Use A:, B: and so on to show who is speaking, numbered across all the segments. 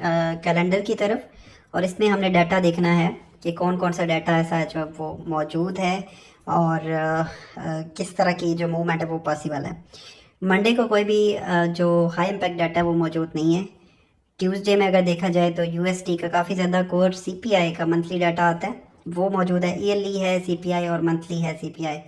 A: Calendar की तरफ, और इसमें हमने डाटा देखना है कि कौन कौन सा डाटा ऐसा है जो वो मौजूद है और किस तरह की जो मूवमेंट है वो पॉसिबल है। मंडे को कोई भी जो हाई इम्पैक्ट डाटा है वो मौजूद नहीं है। ट्यूसडे में अगर देखा जाए तो यूएसडी का काफ़ी ज़्यादा कोर सीपीआई का मंथली डाटा आता है, वो मौजूद है। ईयरली है सीपीआई और मंथली है सीपीआई।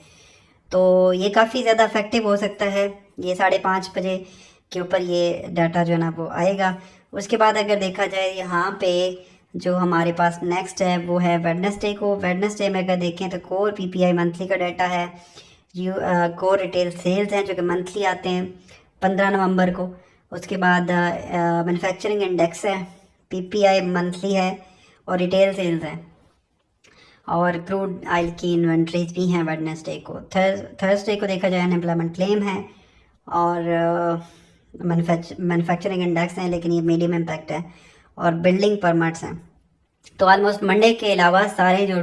A: तो ये काफ़ी ज़्यादा इफेक्टिव हो सकता है। ये 5:30 बजे के ऊपर ये डाटा जो है ना वो आएगा। उसके बाद अगर देखा जाए यहाँ पे जो हमारे पास नेक्स्ट है वो है वेडनेसडे को। वेडनेसडे में अगर देखें तो कोर पीपीआई मंथली का डाटा है। कोर रिटेल सेल्स हैं जो कि मंथली आते हैं 15 नवंबर को। उसके बाद मैन्युफैक्चरिंग इंडेक्स है, पीपीआई मंथली है और रिटेल सेल्स है। और क्रूड ऑयल की इन्वेंट्रीज भी हैं वेडनेसडे को। थर्सडे को देखा जाए अनएम्प्लॉयमेंट क्लेम है और मैन्युफैक्चरिंग इंडेक्स हैं, लेकिन ये मीडियम इम्पैक्ट है, और बिल्डिंग परमिट्स हैं। तो ऑलमोस्ट मंडे के अलावा सारे जो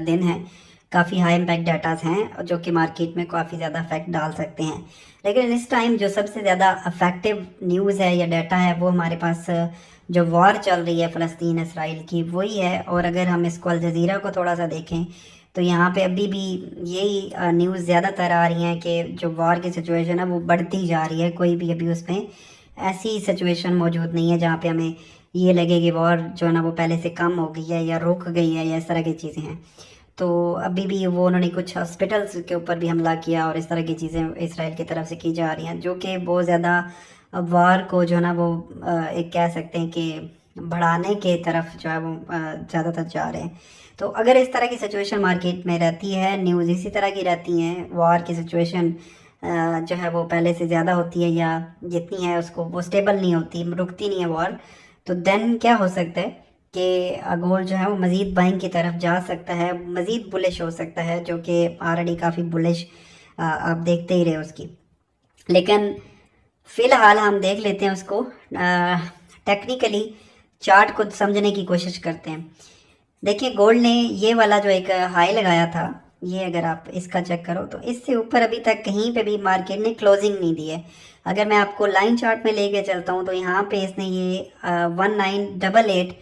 A: दिन हैं काफ़ी हाई इम्पैक्ट डाटाज हैं जो कि मार्केट में काफ़ी ज़्यादा इफेक्ट डाल सकते हैं। लेकिन इस टाइम जो सबसे ज़्यादा इफेक्टिव न्यूज़ है या डाटा है वो हमारे पास जो वॉर चल रही है फ़लस्तीन इसराइल की वही है। और अगर हम इसको अल जज़ीरा को थोड़ा सा देखें तो यहाँ पे अभी भी यही न्यूज़ ज़्यादातर आ रही हैं कि जो वॉर की सिचुएशन है वो बढ़ती जा रही है। कोई भी अभी उसमें ऐसी सिचुएशन मौजूद नहीं है जहाँ पे हमें ये लगे कि वॉर जो है ना वो पहले से कम हो गई है या रुक गई है या इस तरह की चीज़ें हैं। तो अभी भी वो उन्होंने कुछ हॉस्पिटल्स के ऊपर भी हमला किया और इस तरह की चीज़ें इसराइल की तरफ से की जा रही हैं जो कि बहुत ज़्यादा वार को जो है ना वो एक कह सकते हैं कि बढ़ाने के तरफ जो है वो ज़्यादातर जा रहे हैं। तो अगर इस तरह की सिचुएशन मार्केट में रहती है, न्यूज़ इसी तरह की रहती हैं, वार की सिचुएशन जो है वो पहले से ज़्यादा होती है या जितनी है उसको वो स्टेबल नहीं होती, रुकती नहीं है वॉर, तो देन क्या हो सकता है कि गोल्ड जो है वो मज़ीद बाइंग की तरफ जा सकता है, मज़ीद बुलिश हो सकता है, जो कि ऑलरेडी काफ़ी बुलिश आप देखते ही रहे उसकी। लेकिन फ़िलहाल हम देख लेते हैं उसको टेक्निकली, चार्ट को समझने की कोशिश करते हैं। देखिए गोल्ड ने ये वाला जो एक हाई लगाया था, ये अगर आप इसका चेक करो तो इससे ऊपर अभी तक कहीं पे भी मार्केट ने क्लोजिंग नहीं दी है। अगर मैं आपको लाइन चार्ट में लेके चलता हूँ तो यहाँ पे इसने ये 1988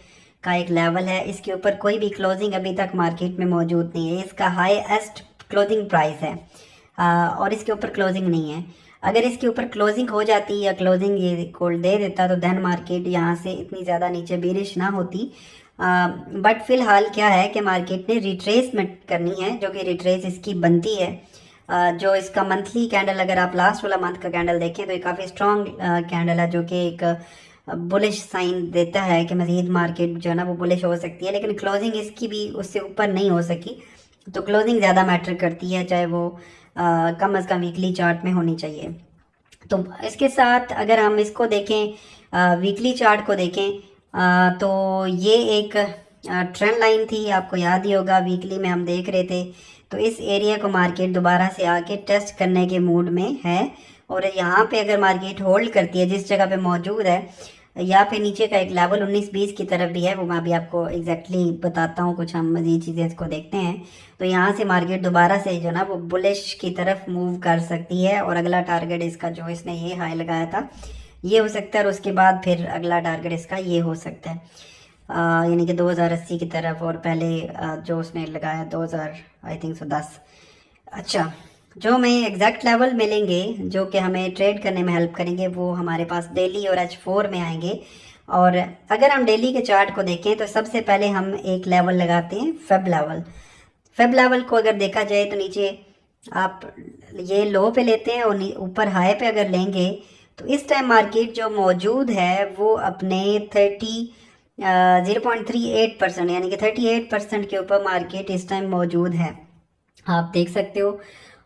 A: का एक लेवल है, इसके ऊपर कोई भी क्लोजिंग अभी तक मार्केट में मौजूद नहीं है। इसका हाईएस्ट क्लोजिंग प्राइस है और इसके ऊपर क्लोजिंग नहीं है। अगर इसके ऊपर क्लोजिंग हो जाती या क्लोजिंग ये गोल्ड दे देता तो देन मार्केट यहाँ से इतनी ज़्यादा नीचे बेरिश ना होती। बट फिलहाल क्या है कि मार्केट ने रिट्रेसमेंट करनी है, जो कि रिट्रेस इसकी बनती है। जो इसका मंथली कैंडल अगर आप लास्ट वाला मंथ का कैंडल देखें तो ये काफ़ी स्ट्रॉन्ग कैंडल है, जो कि एक बुलिश साइन देता है कि मज़ीद मार्केट जो है ना वो बुलिश हो सकती है। लेकिन क्लोजिंग इसकी भी उससे ऊपर नहीं हो सकी, तो क्लोजिंग ज़्यादा मैटर करती है, चाहे वो कम अज़ कम वीकली चार्ट में होनी चाहिए। तो इसके साथ अगर हम इसको देखें, वीकली चार्ट को देखें, तो ये एक ट्रेंड लाइन थी, आपको याद ही होगा वीकली में हम देख रहे थे। तो इस एरिया को मार्केट दोबारा से आके टेस्ट करने के मूड में है, और यहाँ पे अगर मार्केट होल्ड करती है जिस जगह पे मौजूद है, या फिर नीचे का एक लेवल 19-20 की तरफ भी है, वो मैं अभी आपको एग्जैक्टली बताता हूँ, कुछ हम मजीद चीज़ें इसको देखते हैं। तो यहाँ से मार्केट दोबारा से जो ना वो बुलिश की तरफ मूव कर सकती है, और अगला टारगेट इसका जो इसने ये हाई लगाया था ये हो सकता है, और उसके बाद फिर अगला टारगेट इसका ये हो सकता है, यानी कि 2080 की तरफ, और पहले जो उसने लगाया 2000 आई थिंक सो 10। अच्छा, जो हमें एग्जैक्ट लेवल मिलेंगे जो कि हमें ट्रेड करने में हेल्प करेंगे वो हमारे पास डेली और H4 में आएंगे। और अगर हम डेली के चार्ट को देखें तो सबसे पहले हम एक लेवल लगाते हैं फेब लेवल। फेब लेवल को अगर देखा जाए तो नीचे आप ये लो पे लेते हैं और ऊपर हाई पे अगर लेंगे तो इस टाइम मार्केट जो मौजूद है वो अपने 0.38% यानी कि 38% के ऊपर मार्केट इस टाइम मौजूद है, आप देख सकते हो।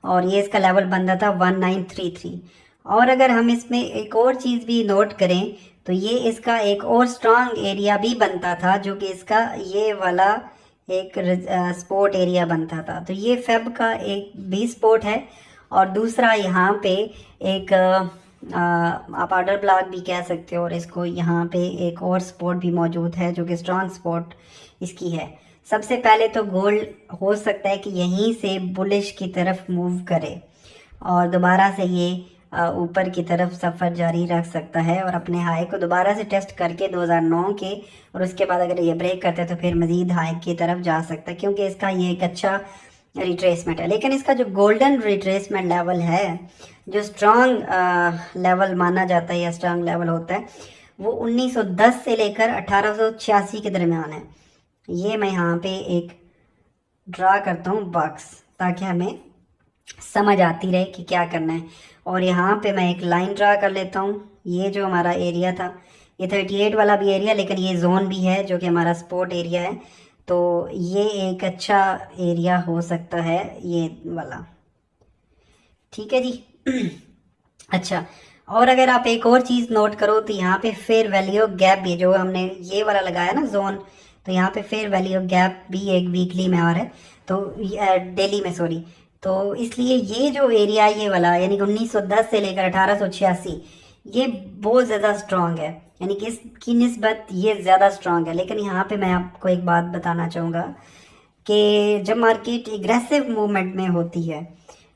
A: और ये इसका लेवल बनता था 1933। और अगर हम इसमें एक और चीज़ भी नोट करें तो ये इसका एक और स्ट्रांग एरिया भी बनता था, जो कि इसका ये वाला एक स्पोर्ट एरिया बनता था। तो ये फेब का एक भी स्पोर्ट है, और दूसरा यहाँ पे एक आप ऑर्डर ब्लॉक भी कह सकते हो, और इसको यहाँ पे एक और स्पोर्ट भी मौजूद है जो कि स्ट्रांग स्पोर्ट इसकी है। सबसे पहले तो गोल्ड हो सकता है कि यहीं से बुलिश की तरफ मूव करे और दोबारा से ये ऊपर की तरफ सफ़र जारी रख सकता है और अपने हाई को दोबारा से टेस्ट करके 2009 के, और उसके बाद अगर ये ब्रेक करते हैं तो फिर मज़ीद हाई की तरफ जा सकता है, क्योंकि इसका ये एक अच्छा रिट्रेसमेंट है। लेकिन इसका जो गोल्डन रिट्रेसमेंट लेवल है, जो स्ट्रॉन्ग लेवल माना जाता है या स्ट्रॉन्ग लेवल होता है, वो 1910 से लेकर 1886 के दरमियान है। ये मैं यहाँ पे एक ड्रा करता हूँ बॉक्स, ताकि हमें समझ आती रहे कि क्या करना है। और यहाँ पे मैं एक लाइन ड्रा कर लेता हूँ। ये जो हमारा एरिया था, ये 38 वाला भी एरिया, लेकिन ये जोन भी है जो कि हमारा स्पोर्ट एरिया है, तो ये एक अच्छा एरिया हो सकता है ये वाला। ठीक है जी। अच्छा, और अगर आप एक और चीज़ नोट करो तो यहाँ पे फेयर वैल्यू गैप भी, जो हमने ये वाला लगाया ना जोन, तो यहाँ पे फेयर वैल्यू गैप भी एक वीकली में आ रहा है, तो डेली में सॉरी। तो इसलिए ये जो एरिया ये वाला, यानी कि 1910 से लेकर 1886, ये बहुत ज़्यादा स्ट्रॉन्ग है, यानी कि इसकी निस्बत ये ज़्यादा स्ट्रॉन्ग है। लेकिन यहाँ पे मैं आपको एक बात बताना चाहूँगा कि जब मार्केट एग्रेसिव मूवमेंट में होती है,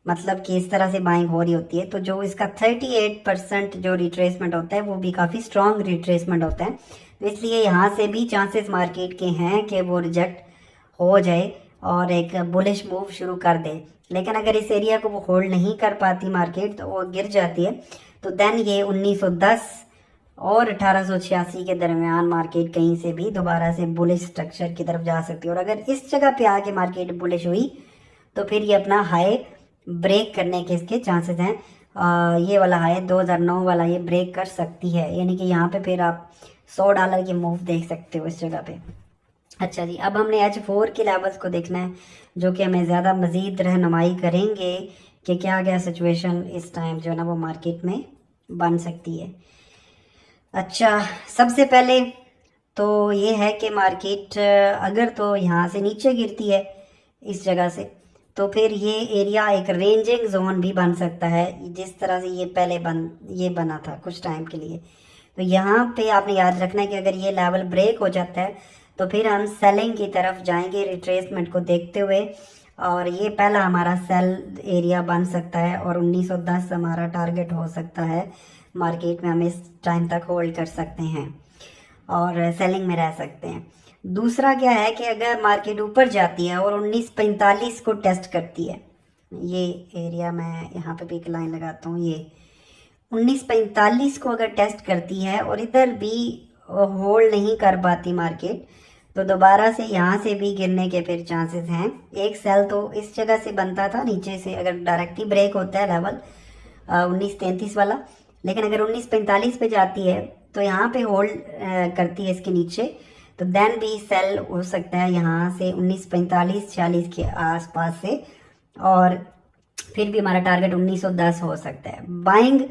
A: मतलब कि इस तरह से बाइंग हो रही होती है, तो जो इसका 38% जो रिट्रेसमेंट होता है वो भी काफ़ी स्ट्रॉन्ग रिट्रेसमेंट होता है। तो इसलिए यहाँ से भी चांसेस मार्केट के हैं कि वो रिजेक्ट हो जाए और एक बुलिश मूव शुरू कर दे। लेकिन अगर इस एरिया को वो होल्ड नहीं कर पाती मार्केट, तो वो गिर जाती है, तो देन ये 1910 और 1886 के दरमियान मार्केट कहीं से भी दोबारा से बुलिश स्ट्रक्चर की तरफ जा सकती है। और अगर इस जगह पे आके मार्केट बुलिश हुई तो फिर ये अपना हाई ब्रेक करने के इसके चांसेस हैं। ये वाला हाई 2009 वाला ये ब्रेक कर सकती है, यानी कि यहाँ पे फिर आप $100 की मूव देख सकते हो इस जगह पे। अच्छा जी, अब हमने H4 के लेवल्स को देखना है, जो कि हमें ज़्यादा मज़ीद रहनुमाई करेंगे कि क्या क्या सिचुएशन इस टाइम जो है ना वो मार्केट में बन सकती है। अच्छा, सबसे पहले तो ये है कि मार्केट अगर तो यहाँ से नीचे गिरती है इस जगह से, तो फिर ये एरिया एक रेंजिंग जोन भी बन सकता है, जिस तरह से ये पहले ये बना था कुछ टाइम के लिए। तो यहाँ पे आपने याद रखना है कि अगर ये लेवल ब्रेक हो जाता है तो फिर हम सेलिंग की तरफ जाएंगे रिट्रेसमेंट को देखते हुए, और ये पहला हमारा सेल एरिया बन सकता है और 1910 हमारा टारगेट हो सकता है। मार्केट में हम इस टाइम तक होल्ड कर सकते हैं और सेलिंग में रह सकते हैं। दूसरा क्या है कि अगर मार्केट ऊपर जाती है और 1945 को टेस्ट करती है, ये एरिया मैं यहाँ पे भी एक लाइन लगाता हूँ, ये 1945 को अगर टेस्ट करती है और इधर भी होल्ड नहीं कर पाती मार्केट, तो दोबारा से यहाँ से भी गिरने के फिर चांसेस हैं। एक सेल तो इस जगह से बनता था नीचे से, अगर डायरेक्टली ब्रेक होता है लेवल 1933 वाला, लेकिन अगर 1945 पे जाती है तो यहाँ पे होल्ड करती है इसके नीचे, तो देन भी सेल हो सकता है यहाँ से 1945-46 के आसपास से, और फिर भी हमारा टारगेट 1910 हो सकता है। बाइंग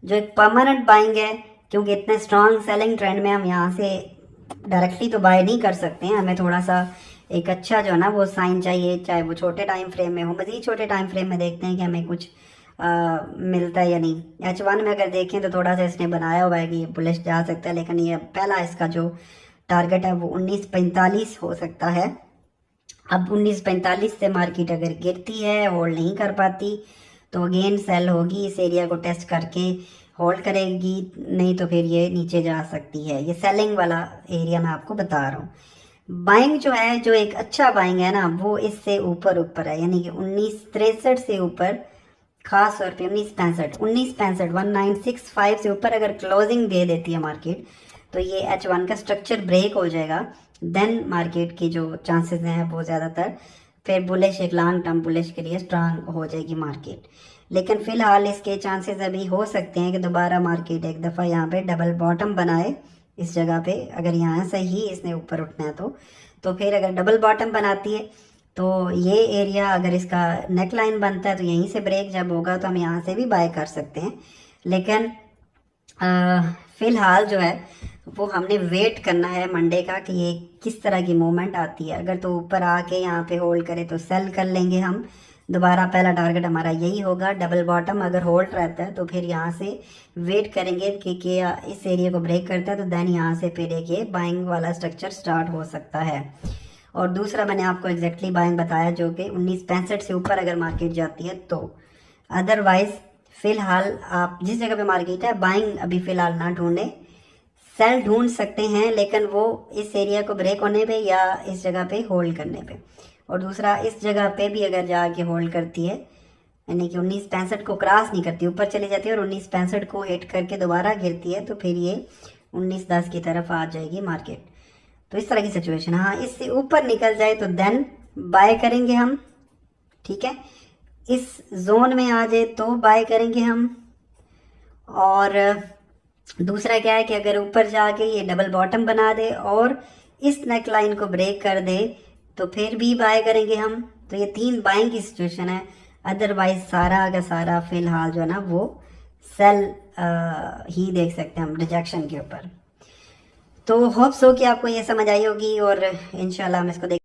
A: जो एक परमानेंट बाइंग है, क्योंकि इतने स्ट्रॉन्ग सेलिंग ट्रेंड में हम यहाँ से डायरेक्टली तो बाय नहीं कर सकते हैं, हमें थोड़ा सा एक अच्छा जो है ना वो साइन चाहिए, चाहे वो छोटे टाइम फ्रेम में हो। मज़ीद छोटे टाइम फ्रेम में देखते हैं कि हमें कुछ मिलता है या नहीं। H1 में अगर देखें तो थोड़ा सा इसने बनाया हुआ है कि ये बुलिश जा सकता है, लेकिन ये पहला इसका जो टारगेट है वो 1945 हो सकता है। अब 1945 से मार्केट अगर गिरती है, होल्ड नहीं कर पाती, तो अगेन सेल होगी, इस एरिया को टेस्ट करके होल्ड करेगी, नहीं तो फिर ये नीचे जा सकती है। ये सेलिंग वाला एरिया मैं आपको बता रहा हूँ। बाइंग जो है, जो एक अच्छा बाइंग है ना, वो इससे ऊपर है, यानी कि 1963 से ऊपर, खास तौर पे 1965 1965 से ऊपर अगर क्लोजिंग दे देती है मार्केट, तो ये H1 का स्ट्रक्चर ब्रेक हो जाएगा। देन मार्केट की जो चांसेस हैं वो ज़्यादातर फिर बुलिश, एक लॉन्ग टर्म बुलिश के लिए स्ट्रांग हो जाएगी मार्केट। लेकिन फ़िलहाल इसके चांसेस अभी हो सकते हैं कि दोबारा मार्केट एक दफ़ा यहाँ पे डबल बॉटम बनाए इस जगह पे, अगर यहाँ से ही इसने ऊपर उठना है तो फिर अगर डबल बॉटम बनाती है तो ये एरिया अगर इसका नेक लाइन बनता है तो यहीं से ब्रेक जब होगा तो हम यहाँ से भी बाय कर सकते हैं। लेकिन फ़िलहाल जो है वो हमने वेट करना है मंडे का कि ये किस तरह की मूवमेंट आती है। अगर तो ऊपर आके यहाँ पे होल्ड करे तो सेल कर लेंगे हम, दोबारा पहला टारगेट हमारा यही होगा। डबल बॉटम अगर होल्ड रहता है तो फिर यहाँ से वेट करेंगे कि इस एरिया को ब्रेक करता है, तो देन यहाँ से फिर एक ये बाइंग वाला स्ट्रक्चर स्टार्ट हो सकता है। और दूसरा मैंने आपको एग्जैक्टली बाइंग बताया जो कि 1965 से ऊपर अगर मार्केट जाती है तो। अदरवाइज फिलहाल आप जिस जगह पे मार्केट है बाइंग अभी फिलहाल ना ढूंढें, सेल ढूंढ सकते हैं लेकिन वो इस एरिया को ब्रेक होने पे या इस जगह पे होल्ड करने पे। और दूसरा, इस जगह पे भी अगर जाके होल्ड करती है, यानी कि 1965 को क्रॉस नहीं करती, ऊपर चली जाती है और 1965 को हिट करके दोबारा गिरती है, तो फिर ये 1910 की तरफ आ जाएगी मार्केट। तो इस तरह की सिचुएशन। हाँ, इससे ऊपर निकल जाए तो देन बाय करेंगे हम, ठीक है। इस जोन में आ जाए तो बाय करेंगे हम। और दूसरा क्या है कि अगर ऊपर जाके ये डबल बॉटम बना दे और इस नेक लाइन को ब्रेक कर दे तो फिर भी बाय करेंगे हम। तो ये 3 बाइंग की सिचुएशन है। अदरवाइज सारा का सारा फिलहाल जो है ना वो सेल ही देख सकते हैं हम रिजेक्शन के ऊपर। तो होप सो कि आपको ये समझ आई होगी और इंशाल्लाह हम इसको देख